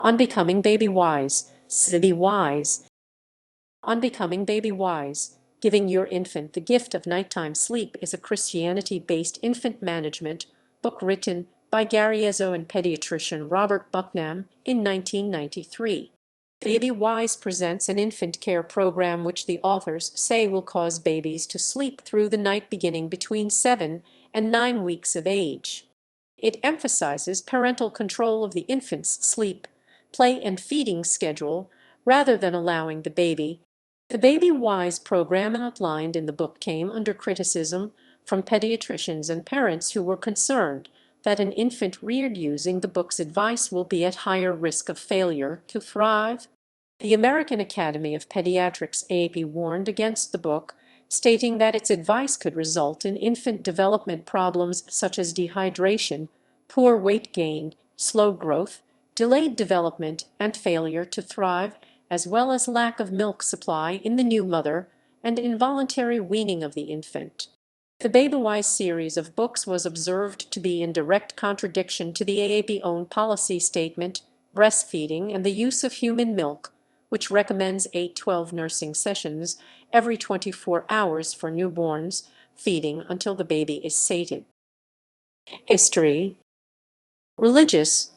On becoming Babywise, Babywise. On becoming Babywise, giving your infant the gift of nighttime sleep is a Christianity-based infant management book written by Gary Ezzo and pediatrician Robert Bucknam in 1993. Babywise presents an infant care program which the authors say will cause babies to sleep through the night beginning between 7 and 9 weeks of age. It emphasizes parental control of the infant's sleep, play and feeding schedule rather than allowing the baby. The Babywise program outlined in the book came under criticism from pediatricians and parents who were concerned that an infant reared using the book's advice will be at higher risk of failure to thrive. The American Academy of Pediatrics (AAP) warned against the book, stating that its advice could result in infant development problems such as dehydration, poor weight gain, slow growth, delayed development, and failure to thrive, as well as lack of milk supply in the new mother and involuntary weaning of the infant. The Babywise series of books was observed to be in direct contradiction to the AAP-own policy statement, Breastfeeding and the Use of Human Milk, which recommends 8-12 nursing sessions every 24 hours for newborns, feeding until the baby is sated. History. Religious.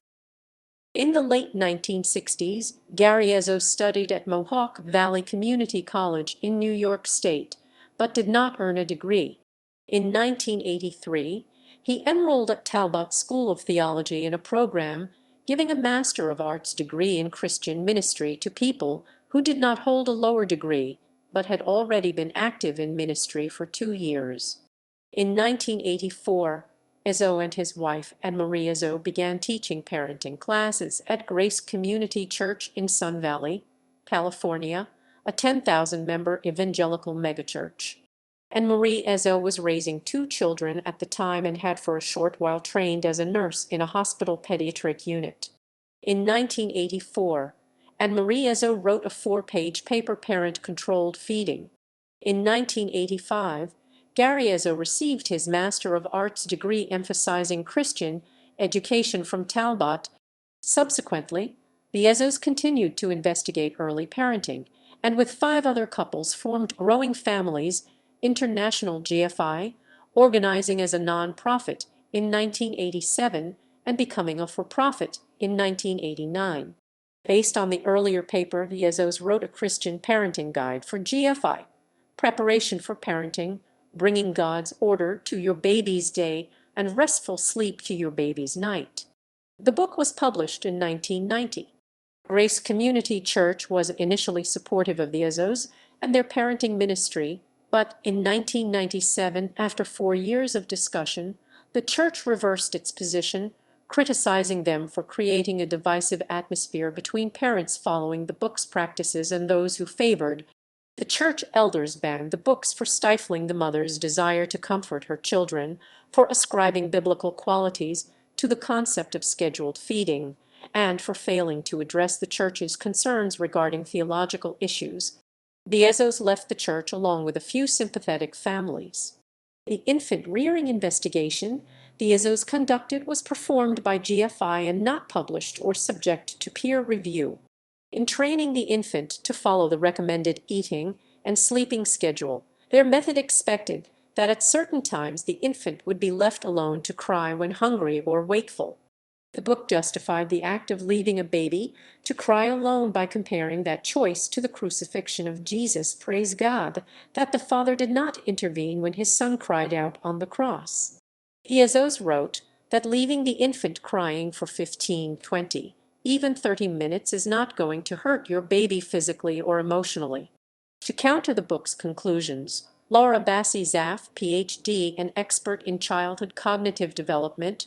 In the late 1960s, Gary Ezzo studied at Mohawk Valley Community College in New York State, but did not earn a degree. In 1983, he enrolled at Talbot School of Theology in a program giving a Master of Arts degree in Christian ministry to people who did not hold a lower degree, but had already been active in ministry for 2 years. In 1984, Ezzo and his wife, Anne-Marie Ezzo, began teaching parenting classes at Grace Community Church in Sun Valley, California, a 10,000-member evangelical megachurch. Anne-Marie Ezzo was raising 2 children at the time and had for a short while trained as a nurse in a hospital pediatric unit. In 1984, Anne-Marie Ezzo wrote a 4-page paper, Parent-Controlled Feeding. In 1985, Gary Ezzo received his Master of Arts degree emphasizing Christian education from Talbot. Subsequently, the Ezzos continued to investigate early parenting, and with 5 other couples formed Growing Families International GFI, organizing as a non-profit in 1987 and becoming a for-profit in 1989. Based on the earlier paper, the Ezzos wrote a Christian parenting guide for GFI, Preparation for Parenting, Bringing God's Order to Your Baby's Day and Restful Sleep to Your Baby's Night. The book was published in 1990. Grace Community Church was initially supportive of the Ezzos and their parenting ministry, but in 1997, after 4 years of discussion, the church reversed its position, criticizing them for creating a divisive atmosphere between parents following the book's practices and those who favored. The church elders banned the books for stifling the mother's desire to comfort her children, for ascribing biblical qualities to the concept of scheduled feeding, and for failing to address the church's concerns regarding theological issues. The Ezzos left the church along with a few sympathetic families. The infant rearing investigation the Ezzos conducted was performed by GFI and not published or subject to peer review. In training the infant to follow the recommended eating and sleeping schedule, their method expected that at certain times the infant would be left alone to cry when hungry or wakeful. The book justified the act of leaving a baby to cry alone by comparing that choice to the crucifixion of Jesus. Praise God that the Father did not intervene when his Son cried out on the cross. The Ezzos wrote that leaving the infant crying for 15, 20, even 30 minutes is not going to hurt your baby physically or emotionally. To counter the book's conclusions, Laura Bassi-Zaff, Ph.D. and expert in childhood cognitive development,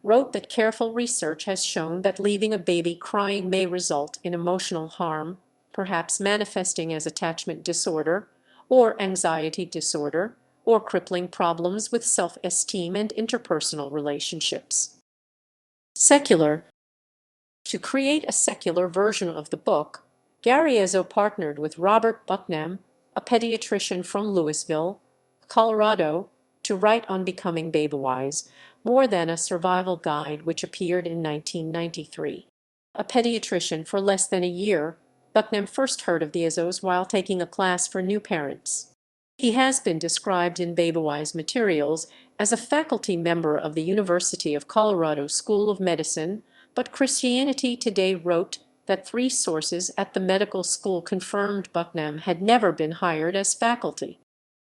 wrote that careful research has shown that leaving a baby crying may result in emotional harm, perhaps manifesting as attachment disorder or anxiety disorder, or crippling problems with self-esteem and interpersonal relationships. Secular. To create a secular version of the book, Gary Ezzo partnered with Robert Bucknam, a pediatrician from Louisville, Colorado, to write On Becoming Babywise, More Than a Survival Guide, which appeared in 1993. A pediatrician for less than a year, Bucknam first heard of the Ezzos while taking a class for new parents. He has been described in Babywise materials as a faculty member of the University of Colorado School of Medicine, but Christianity Today wrote that 3 sources at the medical school confirmed Bucknam had never been hired as faculty.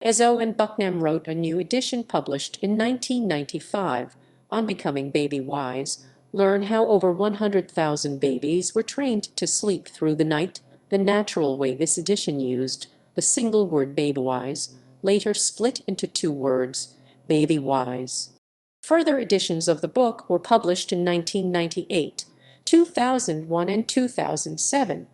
Ezzo and Bucknam wrote a new edition published in 1995 on becoming Babywise. Learn how over 100,000 babies were trained to sleep through the night, the natural way. This edition used the single word Babywise, later split into 2 words, Babywise. Further editions of the book were published in 1998, 2001, and 2007.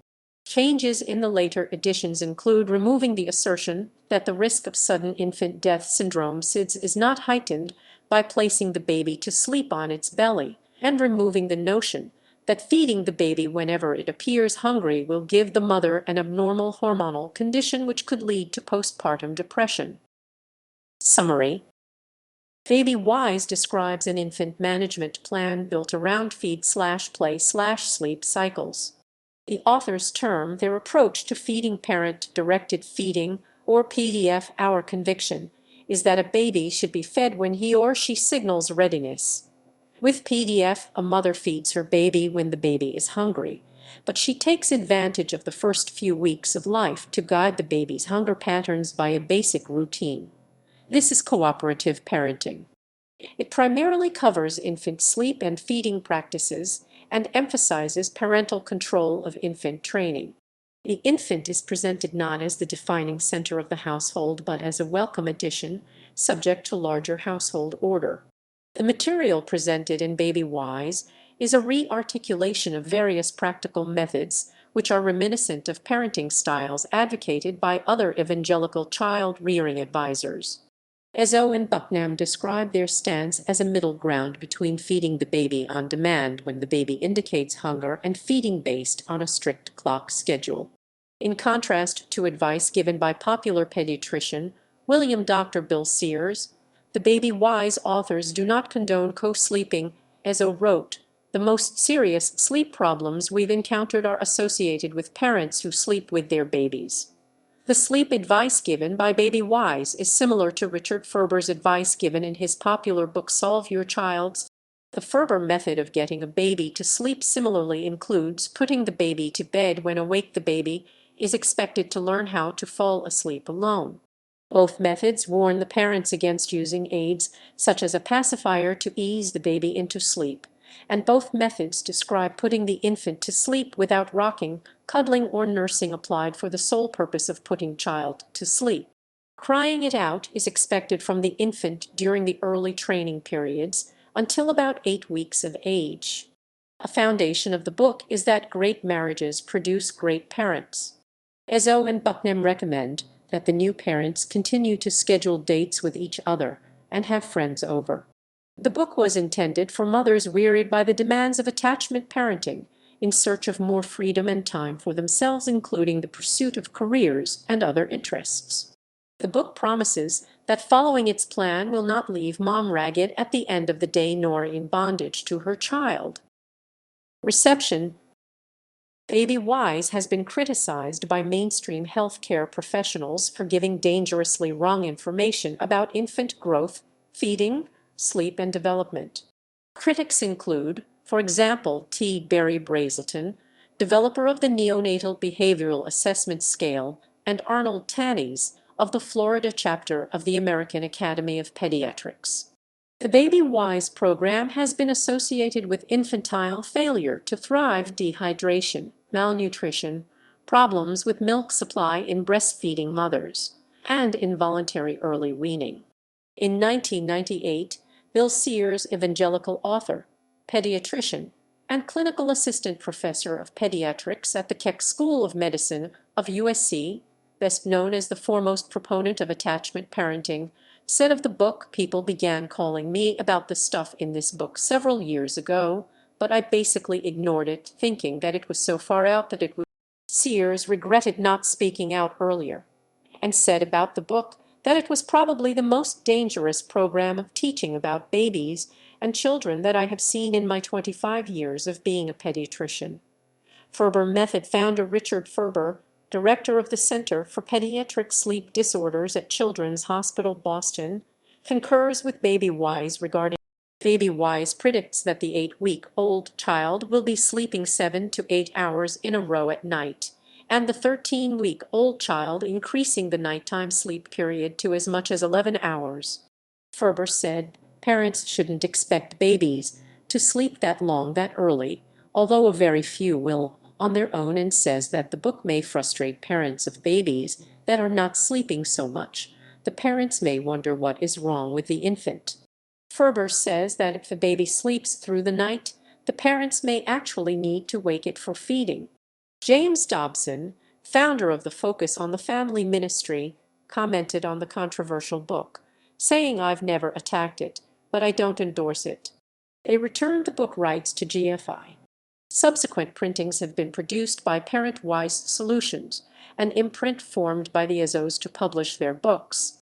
Changes in the later editions include removing the assertion that the risk of sudden infant death syndrome SIDS is not heightened by placing the baby to sleep on its belly, and removing the notion that feeding the baby whenever it appears hungry will give the mother an abnormal hormonal condition which could lead to postpartum depression. Summary: Babywise describes an infant management plan built around feed/play/sleep cycles. The authors term their approach to feeding parent-directed feeding, or PDF. Our conviction is that a baby should be fed when he or she signals readiness. With PDF, a mother feeds her baby when the baby is hungry, but she takes advantage of the first few weeks of life to guide the baby's hunger patterns by a basic routine. This is cooperative parenting. It primarily covers infant sleep and feeding practices and emphasizes parental control of infant training. The infant is presented not as the defining center of the household, but as a welcome addition, subject to larger household order. The material presented in Babywise is a re-articulation of various practical methods which are reminiscent of parenting styles advocated by other evangelical child-rearing advisors. Ezzo and Bucknam describe their stance as a middle ground between feeding the baby on demand when the baby indicates hunger and feeding based on a strict clock schedule. In contrast to advice given by popular pediatrician William Dr. Bill Sears, the Babywise authors do not condone co-sleeping. Ezzo wrote, "The most serious sleep problems we've encountered are associated with parents who sleep with their babies." The sleep advice given by Babywise is similar to Richard Ferber's advice given in his popular book Solve Your Child's. The Ferber method of getting a baby to sleep similarly includes putting the baby to bed when awake. The baby is expected to learn how to fall asleep alone. Both methods warn the parents against using aids, such as a pacifier, to ease the baby into sleep, and both methods describe putting the infant to sleep without rocking, cuddling, or nursing, applied for the sole purpose of putting child to sleep. Crying it out is expected from the infant during the early training periods until about 8 weeks of age. A foundation of the book is that great marriages produce great parents. Ezzo and Bucknam recommend that the new parents continue to schedule dates with each other and have friends over. The book was intended for mothers wearied by the demands of attachment parenting, in search of more freedom and time for themselves, including the pursuit of careers and other interests. The book promises that following its plan will not leave mom ragged at the end of the day nor in bondage to her child. Reception: Babywise has been criticized by mainstream healthcare professionals for giving dangerously wrong information about infant growth, feeding, sleep, and development. Critics include, for example, T. Barry Brazelton, developer of the Neonatal Behavioral Assessment Scale, and Arnold Tannies of the Florida chapter of the American Academy of Pediatrics. The Babywise program has been associated with infantile failure to thrive, dehydration, malnutrition, problems with milk supply in breastfeeding mothers, and involuntary early weaning. In 1998, Bill Sears, evangelical author, pediatrician, and clinical assistant professor of pediatrics at the Keck School of Medicine of USC, best known as the foremost proponent of attachment parenting, said of the book, "People began calling me about the stuff in this book several years ago, but I basically ignored it, thinking that it was so far out that it would." Sears regretted not speaking out earlier, and said about the book that it was probably the most dangerous program of teaching about babies and children that I have seen in my 25 years of being a pediatrician. Ferber method founder Richard Ferber, director of the Center for Pediatric Sleep Disorders at Children's Hospital Boston, concurs with Babywise regarding Babywise predicts that the 8-week-old child will be sleeping 7 to 8 hours in a row at night, and the 13-week-old child increasing the nighttime sleep period to as much as 11 hours. Ferber said parents shouldn't expect babies to sleep that long that early, although a very few will on their own, and says that the book may frustrate parents of babies that are not sleeping so much. The parents may wonder what is wrong with the infant. Ferber says that if the baby sleeps through the night, the parents may actually need to wake it for feeding. James Dobson, founder of the Focus on the Family Ministry, commented on the controversial book, saying, "I've never attacked it, but I don't endorse it." They returned the book rights to GFI. Subsequent printings have been produced by Parent-Wise Solutions, an imprint formed by the Ezzos to publish their books.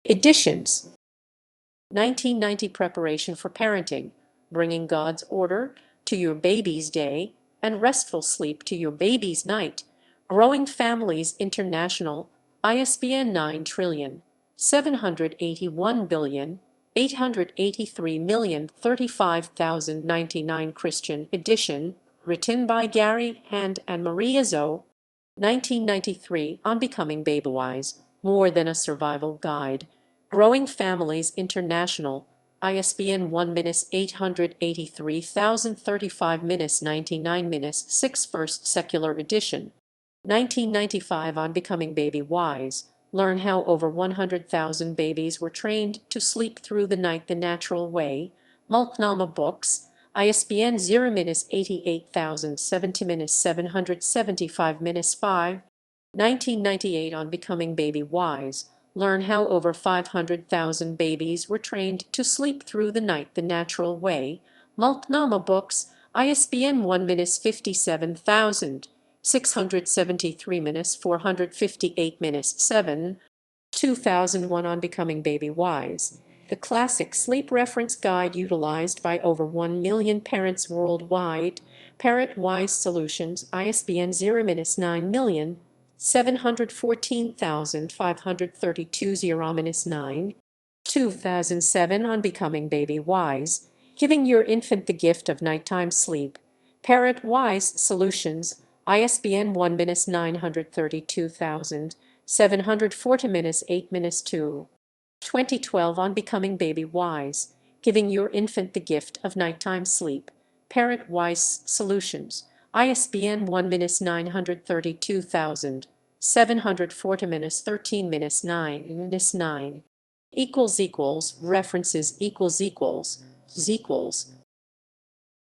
Editions: 1990 Preparation for Parenting, Bringing God's Order to Your Baby's Day and Restful Sleep to Your Baby's Night, Growing Families International, ISBN 9781883035099 Christian edition, written by Gary and Marie Ezzo, 1993, On Becoming Babywise, More Than a Survival Guide, Growing Families International, ISBN 1-883035-99-6 First Secular Edition, 1995, On Becoming Babywise, Learn How Over 100,000 Babies Were Trained to Sleep Through the Night the Natural Way, Multnomah Books, ISBN 0-88070-775-5, 1998, On Becoming Babywise, Learn How Over 500,000 Babies Were Trained to Sleep Through the Night the Natural Way, Multnomah Books, ISBN 1-57673-458-7, 2001, On Becoming Babywise, the classic sleep reference guide utilized by over 1 million parents worldwide, Parent-Wise Solutions, ISBN 0-9714532 2007, On Becoming Babywise, Giving Your Infant the Gift of Nighttime Sleep, Parent-Wise Solutions, ISBN 1-932740-8-2. 2012, On Becoming Babywise, Giving Your Infant the Gift of Nighttime Sleep, Parent-Wise Solutions, ISBN 1-932740-13-9. References